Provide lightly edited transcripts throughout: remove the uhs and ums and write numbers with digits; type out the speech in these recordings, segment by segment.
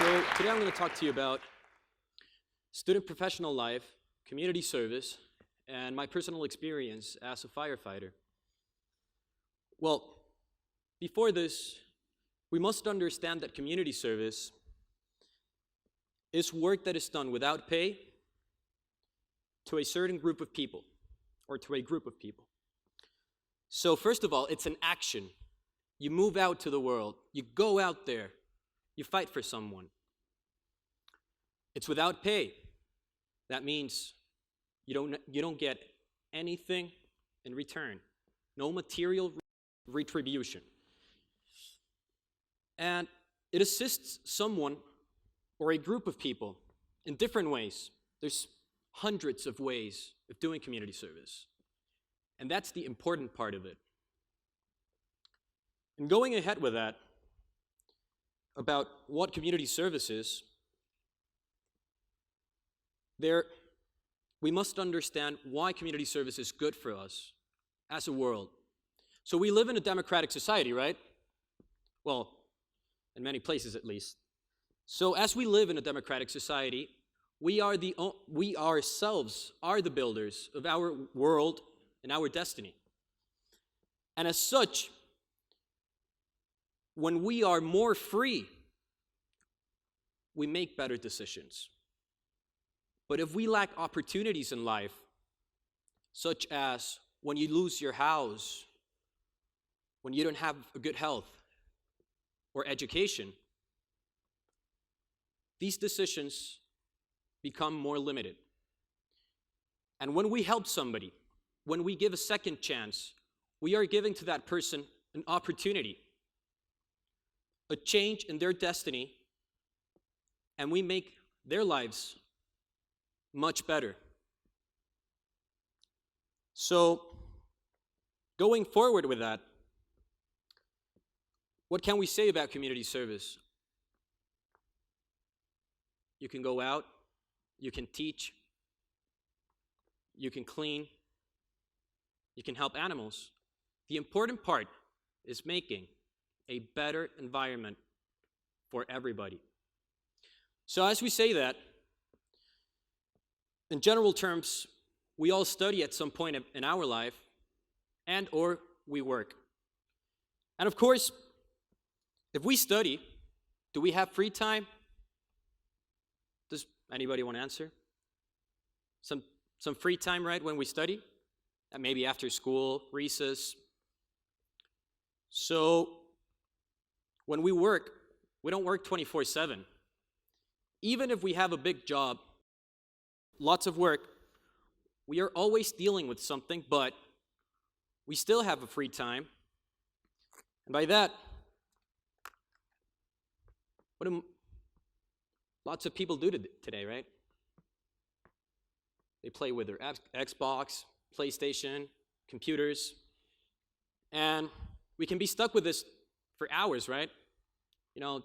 So today I'm going to talk to you about student professional life, community service, and my personal experience as a firefighter. Well, before this, we must understand that community service is work that is done without pay to a certain group of people, or to a group of people. So first of all, it's an action. You move out to the world, you go out there, you fight for someone. It's without pay. That means you don't get anything in return. No material retribution. And it assists someone or a group of people in different ways. There's hundreds of ways of doing community service. And that's the important part of it. And going ahead with that, about what community service is, we must understand why community service is good for us as a world. So we live in a democratic society, right? Well, in many places at least. So as we live in a democratic society, we ourselves are the builders of our world and our destiny. And as such, when we are more free, we make better decisions. But if we lack opportunities in life, such as when you lose your house, when you don't have a good health or education, these decisions become more limited. And when we help somebody, when we give a second chance, we are giving to that person an opportunity, a change in their destiny, and we make their lives much better. So, going forward with that, what can we say about community service? You can go out, you can teach, you can clean, you can help animals. The important part is making a better environment for everybody. So as we say that, in general terms, we all study at some point in our life, and or we work. And of course, if we study, do we have free time? Does anybody want to answer? Some free time, right, when we study? Maybe after school, recess. So, when we work, we don't work 24/7. Even if we have a big job, lots of work, we are always dealing with something, but we still have a free time. And by that, what do lots of people do today, right? They play with their Xbox, PlayStation, computers, and we can be stuck with this for hours, right? You know,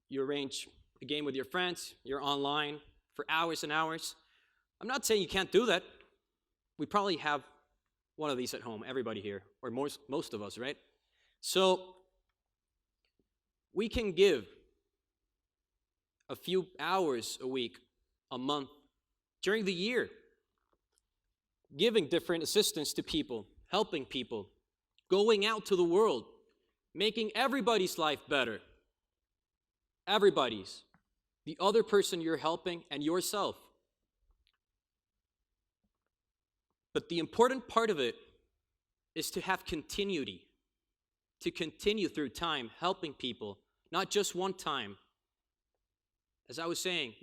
you arrange a game with your friends, you're online for hours and hours. I'm not saying you can't do that. We probably have one of these at home, everybody here, or most of us, right? So we can give a few hours a week, a month, during the year, giving different assistance to people, helping people, going out to the world, making everybody's life better. Everybody's. The other person you're helping and yourself. But the important part of it is to have continuity, to continue through time helping people, not just one time. As I was saying,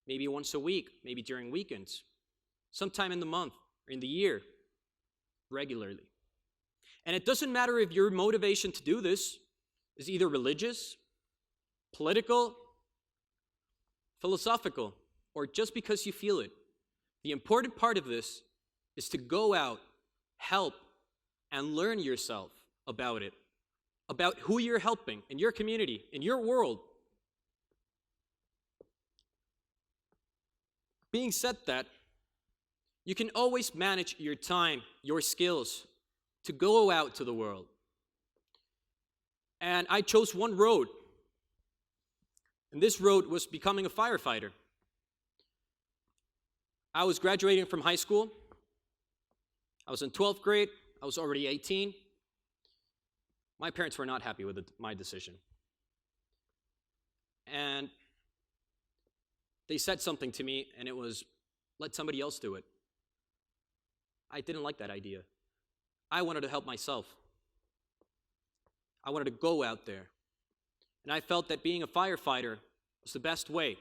maybe once a week, maybe during weekends, sometime in the month or in the year, regularly. And it doesn't matter if your motivation to do this is either religious, political, philosophical, or just because you feel it. The important part of this is to go out, help, and learn yourself about it, about who you're helping in your community, in your world. Being said that, you can always manage your time, your skills, to go out to the world. And I chose one road And this road was becoming a firefighter. I was graduating from high school. I was in 12th grade. I was already 18. My parents were not happy with my decision. And they said something to me, and it was, let somebody else do it. I didn't like that idea. I wanted to help myself. I wanted to go out there. And I felt that being a firefighter was the best way.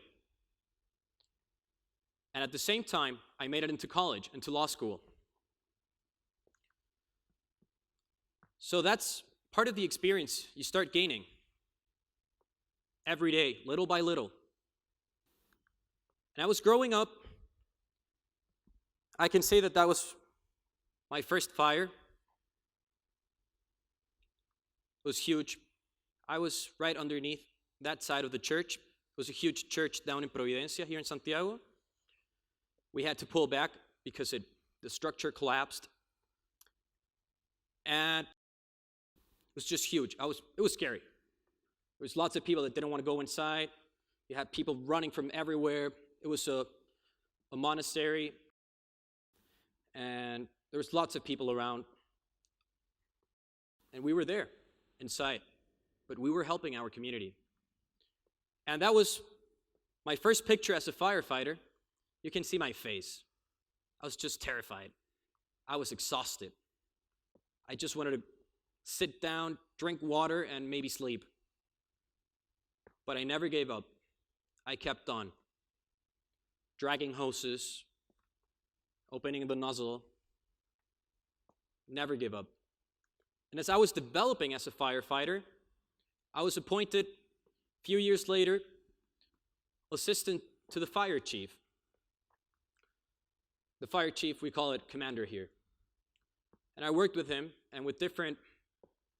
And at the same time, I made it into college, into law school. So that's part of the experience you start gaining every day, little by little. And I was growing up. I can say that that was my first fire. It was huge. I was right underneath that side of the church. It was a huge church down in Providencia here in Santiago. We had to pull back because the structure collapsed. And it was just huge. It was scary. There was lots of people that didn't want to go inside. You had people running from everywhere. It was a monastery. And there was lots of people around. And we were there, inside. But we were helping our community. And that was my first picture as a firefighter. You can see my face. I was just terrified. I was exhausted. I just wanted to sit down, drink water, and maybe sleep. But I never gave up. I kept on. Dragging hoses, opening the nozzle. Never give up. And as I was developing as a firefighter, I was appointed, a few years later, assistant to the fire chief. The fire chief, we call it commander here. And I worked with him and with different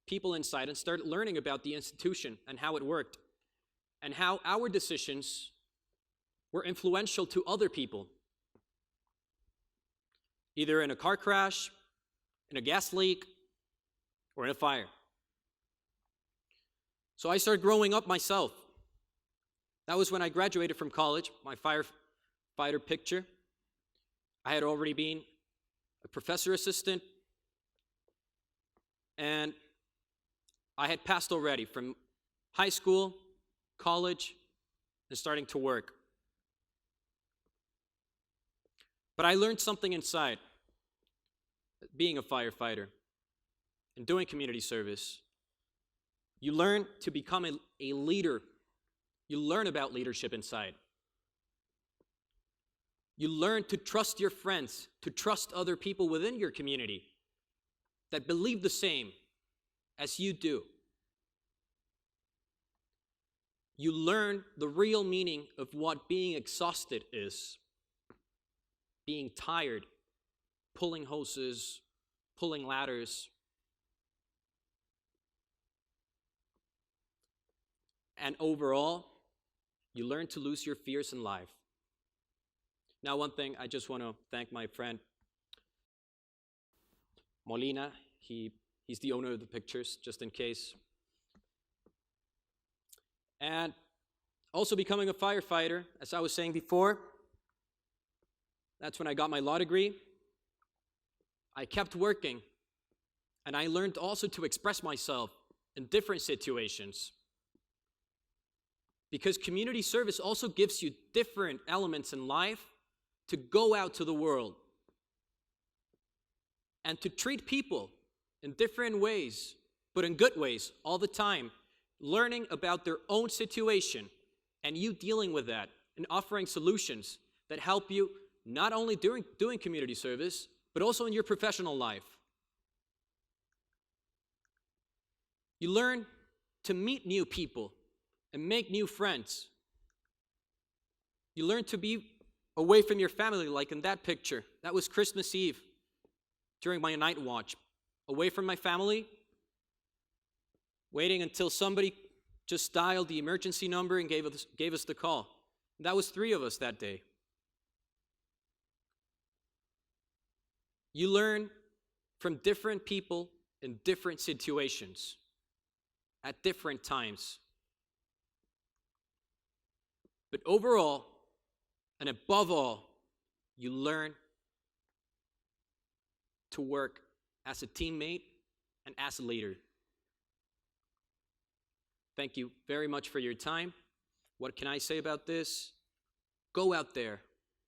people inside and started learning about the institution and how it worked and how our decisions were influential to other people, either in a car crash, in a gas leak, or in a fire. So I started growing up myself. That was when I graduated from college, my firefighter picture. I had already been a professor assistant, and I had passed already from high school, college, and starting to work. But I learned something inside, being a firefighter and doing community service. You learn to become a leader. You learn about leadership inside. You learn to trust your friends, to trust other people within your community that believe the same as you do. You learn the real meaning of what being exhausted is. Being tired, pulling hoses, pulling ladders. And overall, you learn to lose your fears in life. Now, one thing, I just want to thank my friend Molina. He's the owner of the pictures, just in case. And also becoming a firefighter, as I was saying before, that's when I got my law degree. I kept working, and I learned also to express myself in different situations. Because community service also gives you different elements in life to go out to the world and to treat people in different ways, but in good ways all the time, learning about their own situation and you dealing with that and offering solutions that help you not only doing community service, but also in your professional life. You learn to meet new people and make new friends. You learn to be away from your family, like in that picture. That was Christmas Eve during my night watch. Away from my family, waiting until somebody just dialed the emergency number and gave us the call. And that was 3 of us that day. You learn from different people in different situations at different times. But overall, and above all, you learn to work as a teammate and as a leader. Thank you very much for your time. What can I say about this? Go out there,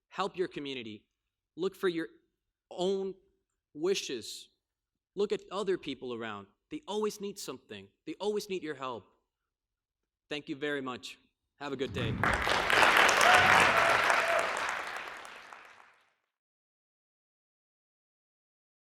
help your community, look for your own wishes, look at other people around. They always need something. They always need your help. Thank you very much. Have a good day.